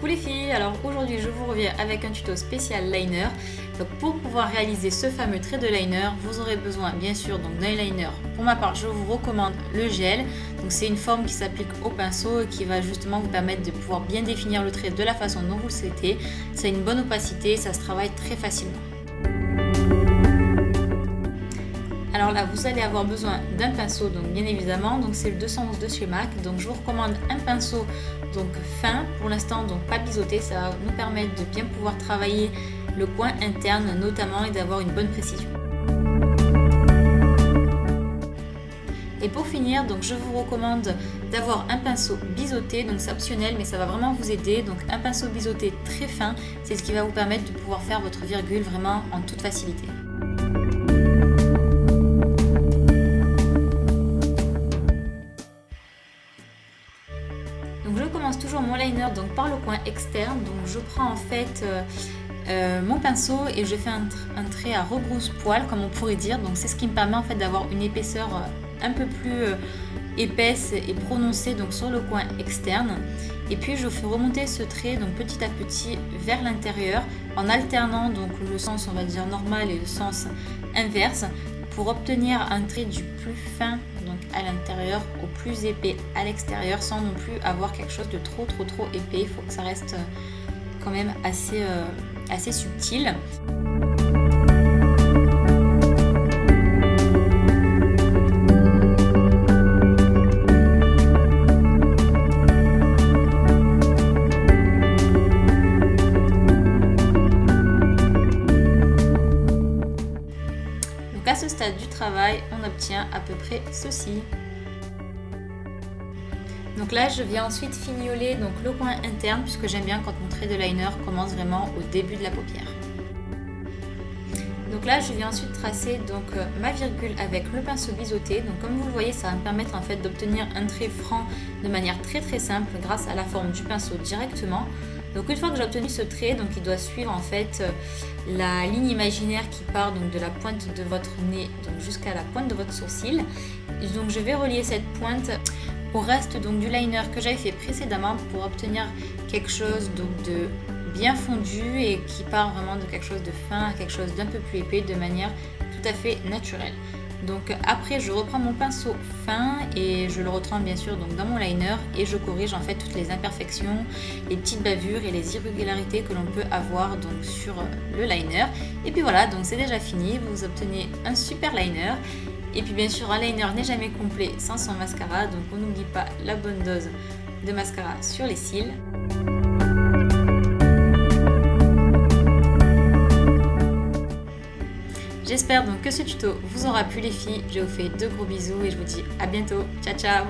Coucou les filles, alors aujourd'hui je vous reviens avec un tuto spécial liner. Donc pour pouvoir réaliser ce fameux trait de liner, vous aurez besoin bien sûr d'un liner. Pour ma part, je vous recommande le gel. Donc c'est une forme qui s'applique au pinceau et qui va justement vous permettre de pouvoir bien définir le trait de la façon dont vous le souhaitez. Ça a une bonne opacité, ça se travaille très facilement. Alors là, vous allez avoir besoin d'un pinceau, donc bien évidemment, donc c'est le 211 de chez MAC. Donc je vous recommande un pinceau donc fin, pour l'instant donc pas biseauté, ça va nous permettre de bien pouvoir travailler le coin interne notamment et d'avoir une bonne précision. Et pour finir, donc je vous recommande d'avoir un pinceau biseauté, donc c'est optionnel mais ça va vraiment vous aider. Donc un pinceau biseauté très fin, c'est ce qui va vous permettre de pouvoir faire votre virgule vraiment en toute facilité. Donc je commence toujours mon liner donc par le coin externe. Donc je prends en fait mon pinceau et je fais un trait à rebrousse-poil comme on pourrait dire. Donc c'est ce qui me permet en fait d'avoir une épaisseur un peu plus épaisse et prononcée donc sur le coin externe. Et puis je fais remonter ce trait donc petit à petit vers l'intérieur en alternant donc le sens on va dire normal et le sens inverse pour obtenir un trait du plus fin donc à l'intérieur au plus épais à l'extérieur sans non plus avoir quelque chose de trop épais. Il faut que ça reste quand même assez subtil. Donc à ce stade du travail, on obtient à peu près ceci. Donc là, je viens ensuite fignoler donc le coin interne puisque j'aime bien quand mon trait de liner commence vraiment au début de la paupière. Donc là, je viens ensuite tracer donc ma virgule avec le pinceau biseauté. Donc comme vous le voyez, ça va me permettre en fait d'obtenir un trait franc de manière très simple grâce à la forme du pinceau directement. Donc une fois que j'ai obtenu ce trait, donc il doit suivre en fait la ligne imaginaire qui part donc de la pointe de votre nez donc jusqu'à la pointe de votre sourcil. Et donc je vais relier cette pointe au reste donc du liner que j'avais fait précédemment pour obtenir quelque chose donc de bien fondu et qui part vraiment de quelque chose de fin à quelque chose d'un peu plus épais de manière tout à fait naturelle. Donc après je reprends mon pinceau fin et je le retrempe bien sûr donc dans mon liner et je corrige en fait toutes les imperfections, les petites bavures et les irrégularités que l'on peut avoir donc sur le liner. Et puis voilà, donc c'est déjà fini, vous obtenez un super liner. Et puis bien sûr un liner n'est jamais complet sans son mascara, donc on n'oublie pas la bonne dose de mascara sur les cils. J'espère donc que ce tuto vous aura plu les filles, je vous fais de gros bisous et je vous dis à bientôt, ciao ciao.